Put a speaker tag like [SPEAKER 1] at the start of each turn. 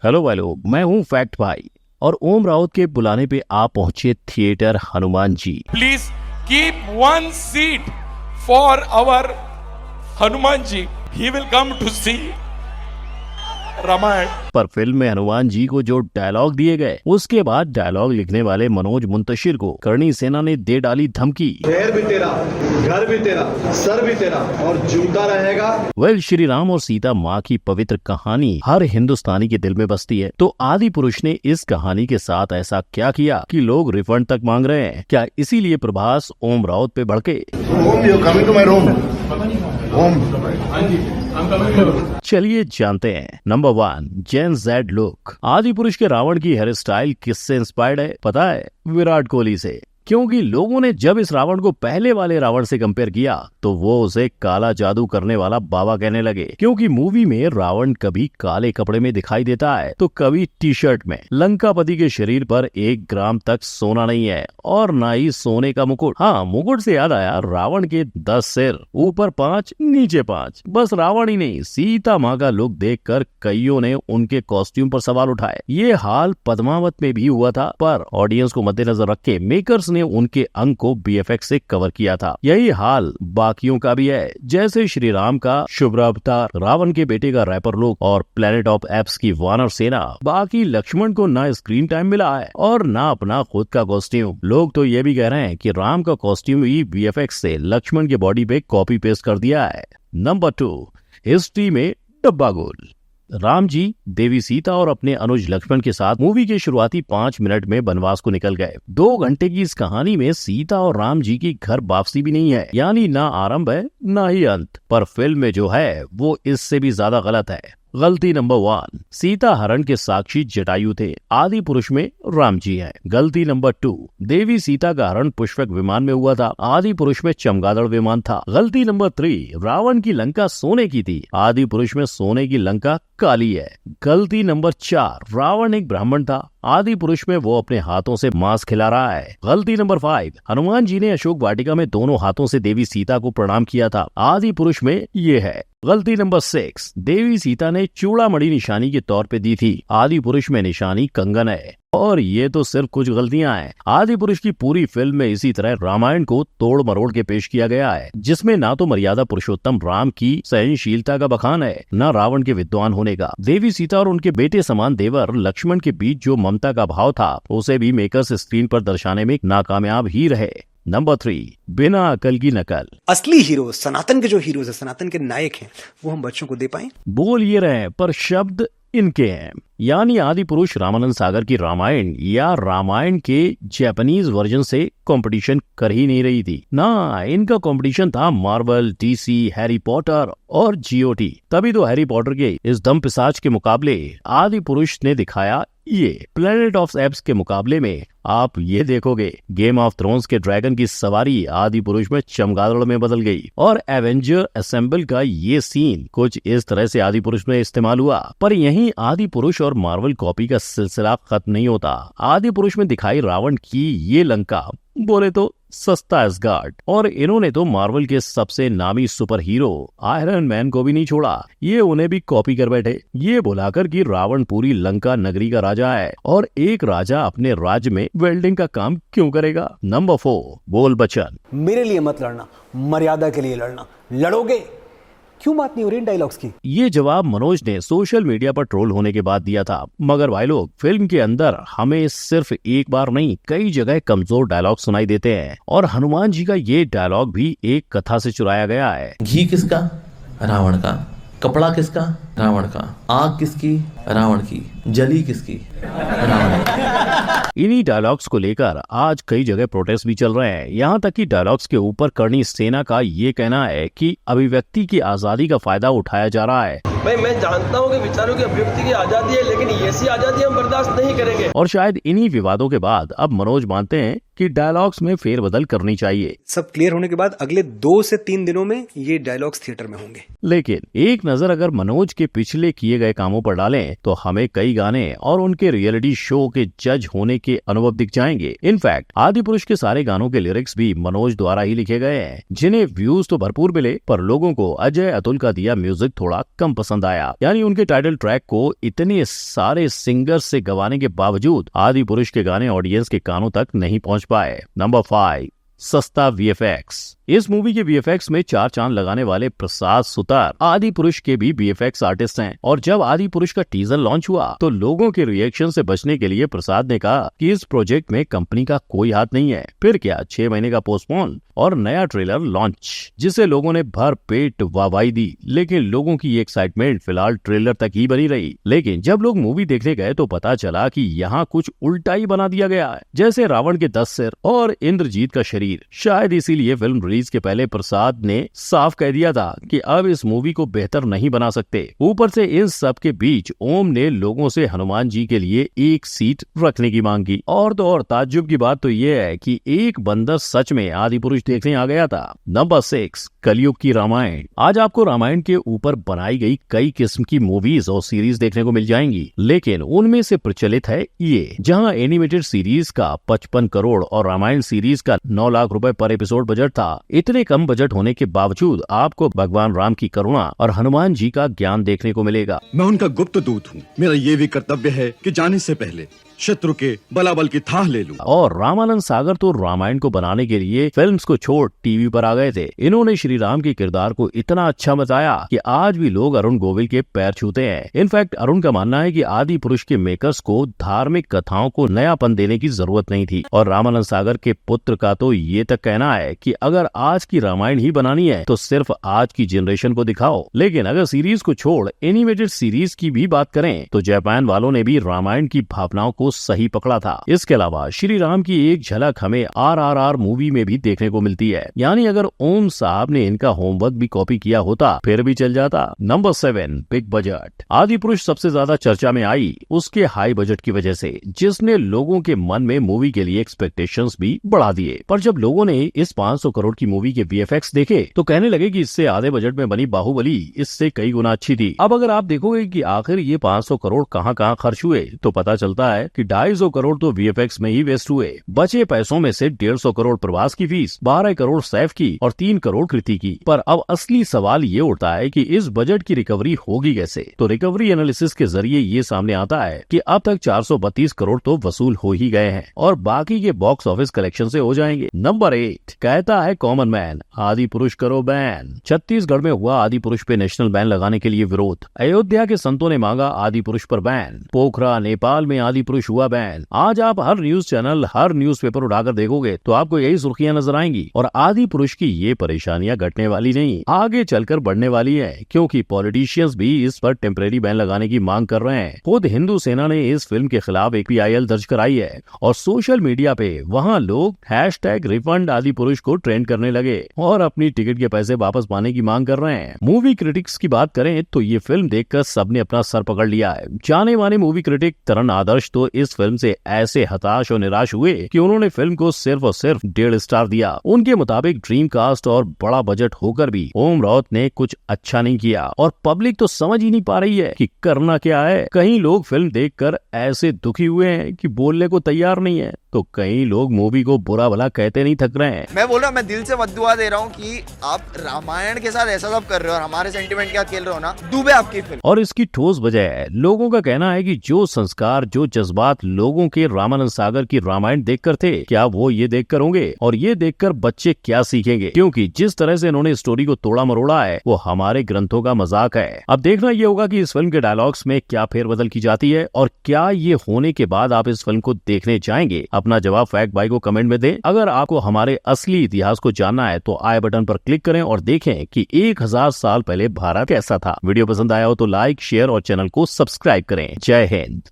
[SPEAKER 1] Hello वालो, मैं हूँ फैक्ट भाई और ओम राउत के बुलाने पे आप पहुंचे theatre Hanuman ji.
[SPEAKER 2] Please keep one seat for our Hanumanji. He will come to see Ramayan.
[SPEAKER 1] पर फिल्म में हनुमान जी को जो डायलॉग दिए गए, उसके बाद डायलॉग लिखने वाले मनोज मुंतशिर को करणी सेना ने दे डाली धमकी।
[SPEAKER 3] शहर भी तेरा, घर भी तेरा, सर भी तेरा और जूता रहेगा।
[SPEAKER 1] वेल, श्री राम और सीता माँ की पवित्र कहानी हर हिंदुस्तानी के दिल में बसती है, तो आदि पुरुष ने इस कहानी के साथ ऐसा क्या किया कि लोग रिफंड तक मांग रहे हैं? क्या इसीलिए प्रभास ओम राउत पे भड़के? चलिए जानते हैं। Number 1, gen Z look. आदि पुरुष के रावण की हेयर स्टाइल किससे इंस्पायर्ड है पता है? विराट कोहली से। क्योंकि लोगों ने जब इस रावण को पहले वाले रावण से कंपेयर किया तो वो उसे काला जादू करने वाला बाबा कहने लगे, क्योंकि मूवी में रावण कभी काले कपड़े में दिखाई देता है तो कभी टी शर्ट में। लंकापति के शरीर पर 1 ग्राम तक सोना नहीं है और ना ही सोने का मुकुट। हाँ, मुकुट से याद आया, रावण के 10 सिर, ऊपर 5 नीचे 5। बस रावण ही नहीं, सीता माँ का लुक देखकर कईयों ने उनके कॉस्ट्यूम पर सवाल उठाए। ये हाल पद्मावत में भी हुआ था, पर ऑडियंस को मद्देनजर रख के मेकर्स ने उनके अंग को बीएफएक्स से कवर किया था। यही हाल बाकियों का भी है, जैसे श्री राम का शुभ्र अवतार, रावण के बेटे का रैपर लुक और प्लेनेट ऑफ एप्स की वानर सेना। बाकी लक्ष्मण को ना स्क्रीन टाइम मिला है और ना अपना खुद का कॉस्ट्यूम। लोग तो ये भी कह रहे हैं कि राम का कॉस्ट्यूम ही बीएफएक्स से लक्ष्मण के बॉडी पे कॉपी पेस्ट कर दिया है। नंबर 2, हिस्ट्री में डब्बा गोल। राम जी, देवी सीता और अपने अनुज लक्ष्मण के साथ मूवी के शुरुआती 5 मिनट में वनवास को निकल गए। 2 घंटे की इस कहानी में सीता और राम जी की घर वापसी भी नहीं है, यानी ना आरंभ है ना ही अंत। पर फिल्म में जो है वो इससे भी ज्यादा गलत है। गलती नंबर 1, सीता हरण के साक्षी जटायु थे, आदि पुरुष में राम जी हैं। गलती नंबर 2, देवी सीता का हरण पुष्पक विमान में हुआ था, आदि पुरुष में चमगादड़ विमान था। गलती नंबर 3, रावण की लंका सोने की थी, आदि पुरुष में सोने की लंका काली है। गलती नंबर 4, रावण एक ब्राह्मण था, आदि पुरुष में वो अपने हाथों से मांस खिला रहा है। गलती नंबर 5, हनुमान जी ने अशोक वाटिका में दोनों हाथों से देवी सीता को प्रणाम किया था, आदि पुरुष में ये है। गलती नंबर 6, देवी सीता ने चूड़ामणि निशानी के तौर पे दी थी, आदि पुरुष में निशानी कंगन है। और ये तो सिर्फ कुछ गलतियां हैं। आदि पुरुष की पूरी फिल्म में इसी तरह रामायण को तोड़ मरोड़ के पेश किया गया है, जिसमें ना तो मर्यादा पुरुषोत्तम राम की सहनशीलता का बखान है, न रावण के विद्वान होने का। देवी सीता और उनके बेटे समान देवर लक्ष्मण के बीच जो ममता का भाव था, उसे भी मेकर्स स्क्रीन पर दर्शाने में नाकामयाब ही रहे। नंबर 3, बिना अकल की नकल।
[SPEAKER 4] असली हीरो, सनातन के जो हीरोज है, सनातन के नायक हैं, वो हम बच्चों को दे पाए?
[SPEAKER 1] बोल ये रहे पर शब्द इनके हैं, यानी आदि पुरुष रामानंद सागर की रामायण या रामायण के जापानीज वर्जन से कंपटीशन कर ही नहीं रही थी ना। इनका कंपटीशन था मार्वल, डीसी, हैरी पॉटर और जीओटी। तभी तो हैरी पॉटर के इस दम पिशाच के मुकाबले आदि पुरुष ने दिखाया ये। प्लेनेट ऑफ एप्स के मुकाबले में आप ये देखोगे, गेम ऑफ थ्रोन्स के ड्रैगन की सवारी आदि पुरुष में चमगादड़ में बदल गई। और एवेंजर असेंबल का ये सीन कुछ इस तरह से आदि पुरुष में इस्तेमाल हुआ। पर यहीं आदि पुरुष और मार्वल कॉपी का सिलसिला खत्म नहीं होता। आदि पुरुष में दिखाई रावण की ये लंका बोले तो सस्ता एसगार्ड, और इन्होंने तो मार्वल के सबसे नामी सुपर हीरो आयरन मैन को भी नहीं छोड़ा, ये उन्हें भी कॉपी कर बैठे, ये बुलाकर कि रावण पूरी लंका नगरी का राजा है और एक राजा अपने राज्य में वेल्डिंग का काम क्यों करेगा। नंबर 4, बोल बच्चन।
[SPEAKER 4] मेरे लिए मत लड़ना, मर्यादा के लिए लड़ना। लड़ोगे क्यों? बात नहीं हो रही इन डायलॉग्स की।
[SPEAKER 1] ये जवाब मनोज ने सोशल मीडिया पर ट्रोल होने के बाद दिया था। मगर भाई लोग, फिल्म के अंदर हमें सिर्फ एक बार नहीं, कई जगह कमजोर डायलॉग सुनाई देते हैं, और हनुमान जी का ये डायलॉग भी एक कथा से चुराया गया है।
[SPEAKER 5] घी किसका? रावण का। कपड़ा किसका? रावण का। आग किसकी? रावण की। जली किसकी? रावण की।
[SPEAKER 1] इन्हीं डायलॉग्स को लेकर आज कई जगह प्रोटेस्ट भी चल रहे हैं। यहाँ तक कि डायलॉग्स के ऊपर करणी सेना का ये कहना है कि अभिव्यक्ति की आजादी का फायदा उठाया जा रहा है।
[SPEAKER 6] भाई, मैं जानता हूँ कि विचारों की अभिव्यक्ति की आजादी है, लेकिन ऐसी आजादी हम बर्दाश्त नहीं करेंगे।
[SPEAKER 1] और शायद इन्हीं विवादों के बाद अब मनोज मानते हैं कि डायलॉग्स में फेरबदल करनी चाहिए।
[SPEAKER 4] सब क्लियर होने के बाद अगले 2 से 3 दिनों में ये डायलॉग्स थिएटर में होंगे।
[SPEAKER 1] लेकिन एक नजर अगर मनोज के पिछले किए गए कामों पर डालें तो हमें कई गाने और उनके रियलिटी शो के जज होने के अनुभव दिख जाएंगे। इनफैक्ट आदि पुरुष के सारे गानों के लिरिक्स भी मनोज द्वारा ही लिखे गए हैं, जिन्हें व्यूज तो भरपूर मिले, पर लोगों को अजय अतुल का दिया म्यूजिक थोड़ा कम पसंद पसंद आया। यानी उनके टाइटल ट्रैक को इतने सारे सिंगर्स से गवाने के बावजूद आदि पुरुष के गाने ऑडियंस के कानों तक नहीं पहुंच पाए। नंबर 5, सस्ता वीएफएक्स। इस मूवी के वीएफएक्स में 4 चांद लगाने वाले प्रसाद सुतार आदि पुरुष के भी वीएफएक्स आर्टिस्ट हैं। और जब आदि पुरुष का टीजर लॉन्च हुआ तो लोगों के रिएक्शन से बचने के लिए प्रसाद ने कहा कि इस प्रोजेक्ट में कंपनी का कोई हाथ नहीं है। फिर क्या, 6 महीने का पोस्टपोन और नया ट्रेलर लॉन्च, जिसे लोगों ने भर पेट वाहवाही दी। लेकिन लोगों की एक्साइटमेंट फिलहाल ट्रेलर तक ही बनी रही। लेकिन जब लोग मूवी देखने गए तो पता चला कि यहाँ कुछ उल्टा ही बना दिया गया है, जैसे रावण के 10 सिर और इंद्रजीत का शरीर। शायद इसीलिए फिल्म रिलीज के पहले प्रसाद ने साफ कह दिया था कि अब इस मूवी को बेहतर नहीं बना सकते। ऊपर से इन सब के बीच ओम ने लोगों से हनुमान जी के लिए एक सीट रखने की मांग की। और तो और ताज्जुब की बात तो ये है कि एक बंदर सच में आदि पुरुष देखने आ गया था। नंबर 6, कलयुग की रामायण। आज आपको रामायण के ऊपर बनाई गई कई किस्म की मूवीज और सीरीज देखने को मिल जाएंगी, लेकिन उनमें से प्रचलित है ये, जहां एनिमेटेड सीरीज का 55 करोड़ और रामायण सीरीज का 9 लाख रुपए पर एपिसोड बजट था। इतने कम बजट होने के बावजूद आपको भगवान राम की करुणा और हनुमान जी का ज्ञान देखने को मिलेगा।
[SPEAKER 7] मैं उनका गुप्त दूत हूँ। मेरा ये भी कर्तव्य है कि जाने से पहले शत्रु के बलाबल की थाह ले लूं।
[SPEAKER 1] और रामानंद सागर तो रामायण को बनाने के लिए फिल्म्स को छोड़ टीवी पर आ गए थे। इन्होंने श्री राम के किरदार को इतना अच्छा बताया कि आज भी लोग अरुण गोविल के पैर छूते हैं। इनफैक्ट अरुण का मानना है कि आदि पुरुष के मेकर्स को धार्मिक कथाओं को नयापन देने की जरूरत नहीं थी। और रामानंद सागर के पुत्र का तो ये तक कहना है कि अगर आज की रामायण ही बनानी है तो सिर्फ आज की जनरेशन को दिखाओ। लेकिन अगर सीरीज को छोड़ एनिमेटेड सीरीज की भी बात करें तो जापान वालों ने भी रामायण की भावनाओं को सही पकड़ा था। इसके अलावा श्री राम की एक झलक हमें RRR मूवी में भी देखने को मिलती है। यानी अगर ओम साहब ने इनका होमवर्क भी कॉपी किया होता फिर भी चल जाता। Number 7, big budget. आदि पुरुष सबसे ज्यादा चर्चा में आई उसके हाई बजट की वजह से, जिसने लोगों के मन में मूवी के लिए एक्सपेक्टेशंस भी बढ़ा दिए। पर जब लोगों ने इस 500 करोड़ की मूवी के VFX देखे तो कहने लगे कि इससे आधे बजट में बनी बाहुबली इससे कई गुना अच्छी थी। अब अगर आप देखोगे कि आखिर ये 500 करोड़ कहाँ खर्च हुए तो पता चलता है कि 250 करोड़ तो VFX में ही वेस्ट हुए। बचे पैसों में से 150 करोड़ प्रवास की फीस, 12 करोड़ सैफ की और 3 करोड़ कृति की। पर अब असली सवाल ये उठता है कि इस बजट की रिकवरी होगी कैसे। तो रिकवरी एनालिसिस के जरिए ये सामने आता है कि अब तक 432 करोड़ तो वसूल हो ही गए हैं और बाकी के बॉक्स ऑफिस कलेक्शन से हो जाएंगे। नंबर 8, कहता है कॉमन मैन, आदि पुरुष करो बैन। छत्तीसगढ़ में हुआ आदि पुरुष पे नेशनल बैन लगाने के लिए विरोध। अयोध्या के संतों ने मांगा आदि पुरुष पर बैन। पोखरा नेपाल में आदि पुरुष हुआ बैन। आज आप हर न्यूज चैनल, हर न्यूज़पेपर उठाकर देखोगे तो आपको यही सुर्खियां नजर आएंगी। और आदि पुरुष की ये परेशानियां घटने वाली नहीं, आगे चलकर बढ़ने वाली है, क्योंकि पॉलिटिशियंस भी इस पर टेम्परेरी बैन लगाने की मांग कर रहे हैं। खुद हिंदू सेना ने इस फिल्म के खिलाफ एक PIL दर्ज कराई है और सोशल मीडिया पे वहाँ लोग #रिफंड आदि पुरुष को ट्रेंड करने लगे और अपनी टिकट के पैसे वापस पाने की मांग कर रहे हैं। मूवी क्रिटिक्स की बात करें तो ये फिल्म देखकर सबने अपना सर पकड़ लिया है। जाने माने मूवी क्रिटिक तरन आदर्श तो इस फिल्म से ऐसे हताश और निराश हुए कि उन्होंने फिल्म को सिर्फ और सिर्फ 1.5 स्टार दिया। उनके मुताबिक ड्रीम कास्ट और बड़ा बजट होकर भी ओम राउत ने कुछ अच्छा नहीं किया और पब्लिक तो समझ ही नहीं पा रही है कि करना क्या है। कई लोग फिल्म देखकर ऐसे दुखी हुए हैं कि बोलने को तैयार नहीं है, तो कई लोग मूवी को बुरा भला कहते नहीं थक रहे हैं।
[SPEAKER 8] मैं बोल रहा हूँ, मैं दिल से बद्दुआ दे रहा हूँ कि आप रामायण के साथ ऐसा सब कर रहे हो और हमारे सेंटिमेंट क्या खेल रहे हो ना, डूबे आपकी फिल्म।
[SPEAKER 1] और इसकी ठोस वजह है, लोगों का कहना है कि जो संस्कार, जो जज्बात लोगों के रामानंद सागर की रामायण देखकर थे, क्या वो ये देखकर होंगे? और ये देखकर बच्चे क्या सीखेंगे? क्योंकि जिस तरह से इन्होंने स्टोरी को तोड़ा मरोड़ा है वो हमारे ग्रंथों का मजाक है। अब देखना ये होगा कि इस फिल्म के डायलॉग्स में क्या फेरबदल की जाती है और क्या ये होने के बाद आप इस फिल्म को देखने जाएंगे। अपना जवाब फैक्ट बाई को कमेंट में दें। अगर आपको हमारे असली इतिहास को जानना है तो आई बटन पर क्लिक करें और देखें कि 1000 साल पहले भारत कैसा था। वीडियो पसंद आया हो तो लाइक, शेयर और चैनल को सब्सक्राइब करें। जय हिंद।